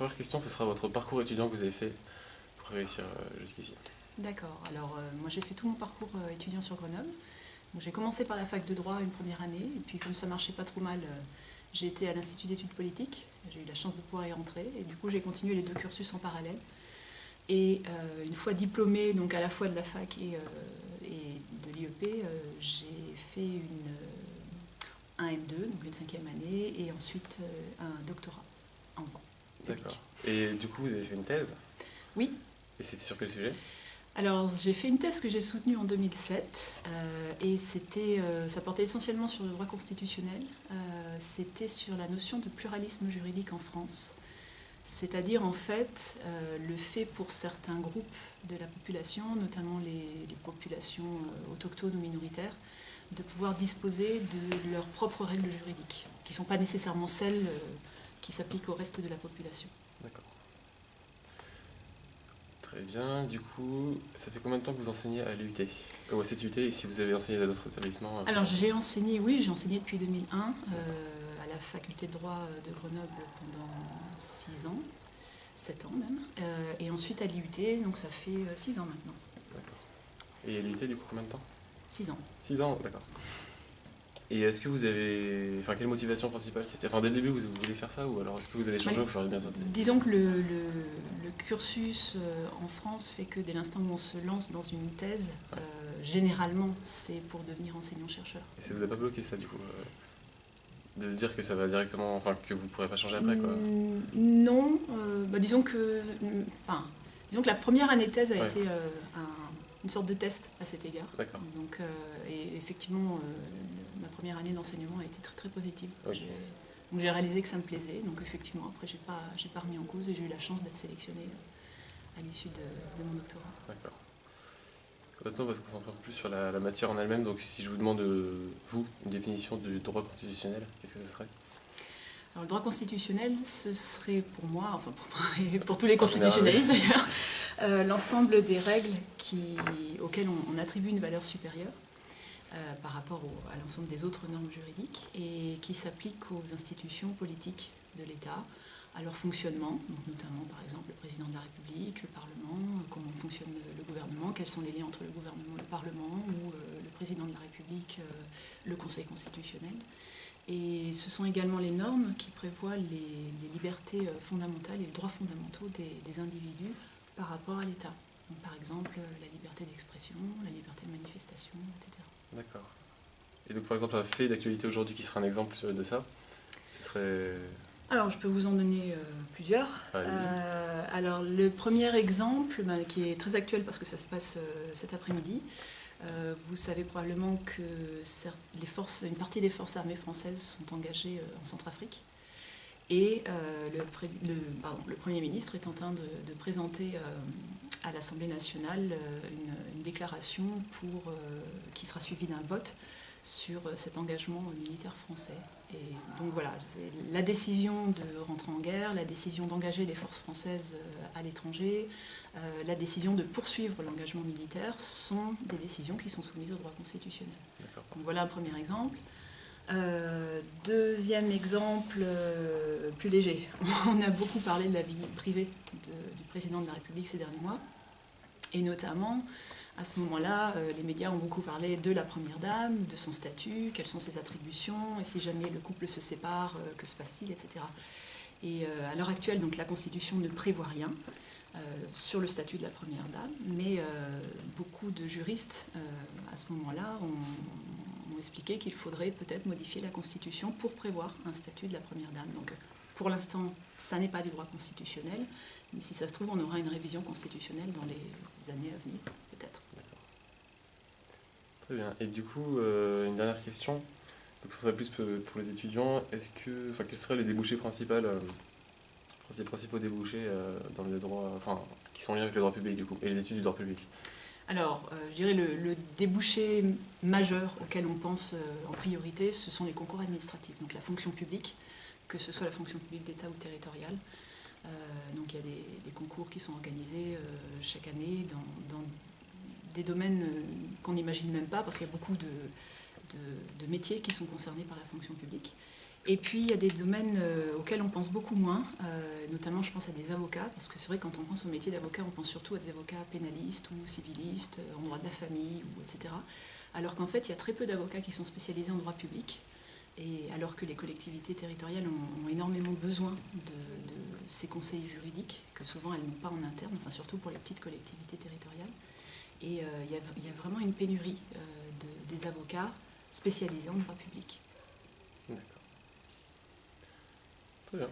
première question, ce sera votre parcours étudiant que vous avez fait pour réussir jusqu'ici. D'accord. Alors, moi, j'ai fait tout mon parcours étudiant sur Grenoble. Donc, j'ai commencé par la fac de droit une première année, et puis comme ça marchait pas trop mal, j'ai été à l'Institut d'études politiques. J'ai eu la chance de pouvoir y rentrer, et du coup, j'ai continué les deux cursus en parallèle. Et une fois diplômée, donc à la fois de la fac et de l'IEP, j'ai fait un M2, donc une 5e année, et ensuite un doctorat en droit public. D'accord. Et du coup, vous avez fait une thèse? Oui. Et c'était sur quel sujet? Alors, j'ai fait une thèse que j'ai soutenue en 2007, et ça portait essentiellement sur le droit constitutionnel. C'était sur la notion de pluralisme juridique en France. C'est-à-dire, en fait, le fait pour certains groupes de la population, notamment les populations autochtones ou minoritaires, de pouvoir disposer de leurs propres règles juridiques, qui ne sont pas nécessairement celles qui s'appliquent au reste de la population. D'accord. Très bien. Du coup, ça fait combien de temps que vous enseignez à l'UT ou à cette UT, et si vous avez enseigné dans d'autres établissements? Alors, j'ai enseigné depuis 2001 à la faculté de droit de Grenoble pendant 6 ans, 7 ans même, et ensuite à l'IUT, donc ça fait 6 ans maintenant. D'accord. Et à l'UT, du coup, combien de temps? 6 ans. 6 ans, d'accord. Et est-ce que vous avez... Enfin, quelle motivation principale c'était? Enfin, dès le début, vous voulez faire ça, ou alors est-ce que vous avez changé au fur et à mesure? Disons que le cursus en France fait que dès l'instant où on se lance dans une thèse, généralement, c'est pour devenir enseignant-chercheur. Et ça vous a pas bloqué, ça, du coup de se dire que ça va directement... Enfin, que vous pourrez pas changer après, quoi? Non. Disons que la première année de thèse a Ouais. été une sorte de test à cet égard. D'accord. Donc, et effectivement, ma première année d'enseignement a été très très positive. Ok. Donc j'ai réalisé que ça me plaisait. Donc effectivement, après, j'ai pas remis en cause, et j'ai eu la chance d'être sélectionnée à l'issue de mon doctorat. D'accord. Maintenant, on va se concentrer un peu plus sur la matière en elle-même. Donc, si je vous demande, vous, une définition du droit constitutionnel, qu'est-ce que ce serait? Alors, le droit constitutionnel, ce serait pour moi et pour tous les constitutionnalistes d'ailleurs, l'ensemble des règles auxquelles on attribue une valeur supérieure par rapport à l'ensemble des autres normes juridiques, et qui s'appliquent aux institutions politiques de l'État, à leur fonctionnement, donc notamment par exemple le président de la République, le Parlement, comment fonctionne le gouvernement, quels sont les liens entre le gouvernement, le Parlement, ou le président de la République, le Conseil constitutionnel. Et ce sont également les normes qui prévoient les libertés fondamentales et les droits fondamentaux des individus par rapport à l'État. Donc, par exemple, la liberté d'expression, la liberté de manifestation, etc. D'accord. Et donc, par exemple, un fait d'actualité aujourd'hui qui serait un exemple de ça, ce serait... Alors, je peux vous en donner plusieurs. Alors, le premier exemple, qui est très actuel parce que ça se passe cet après-midi, vous savez probablement que une partie des forces armées françaises sont engagées en Centrafrique. Et le Premier ministre est en train de présenter à l'Assemblée nationale une déclaration qui sera suivie d'un vote sur cet engagement militaire français. Et donc voilà, la décision de rentrer en guerre, la décision d'engager les forces françaises à l'étranger, la décision de poursuivre l'engagement militaire sont des décisions qui sont soumises au droit constitutionnel. Donc voilà un premier exemple. Deuxième exemple, plus léger. On a beaucoup parlé de la vie privée du président de la République ces derniers mois, et notamment à ce moment-là, les médias ont beaucoup parlé de la Première Dame, de son statut, quelles sont ses attributions, et si jamais le couple se sépare, que se passe-t-il, etc. Et à l'heure actuelle, donc, la Constitution ne prévoit rien sur le statut de la Première Dame, mais beaucoup de juristes, à ce moment-là, ont expliqué qu'il faudrait peut-être modifier la Constitution pour prévoir un statut de la Première Dame. Donc, pour l'instant, ça n'est pas du droit constitutionnel, mais si ça se trouve, on aura une révision constitutionnelle dans les années à venir, peut-être. Très bien. Et du coup, une dernière question. Donc, ça serait plus pour les étudiants. Quels seraient les débouchés principaux débouchés dans le droit, qui sont liés avec le droit public, du coup, et les études du droit public? Alors, je dirais le débouché majeur auquel on pense en priorité, ce sont les concours administratifs, donc la fonction publique, que ce soit la fonction publique d'État ou territoriale. Donc il y a des concours qui sont organisés chaque année dans des domaines qu'on n'imagine même pas, parce qu'il y a beaucoup de métiers qui sont concernés par la fonction publique. Et puis il y a des domaines auxquels on pense beaucoup moins, notamment je pense à des avocats, parce que c'est vrai que quand on pense au métier d'avocat, on pense surtout à des avocats pénalistes ou civilistes, en droit de la famille, etc. Alors qu'en fait, il y a très peu d'avocats qui sont spécialisés en droit public, et alors que les collectivités territoriales ont énormément besoin de ces conseils juridiques, que souvent elles n'ont pas en interne, enfin surtout pour les petites collectivités territoriales. Et il y a vraiment une pénurie des avocats spécialisés en droit public. D'accord. Très bien.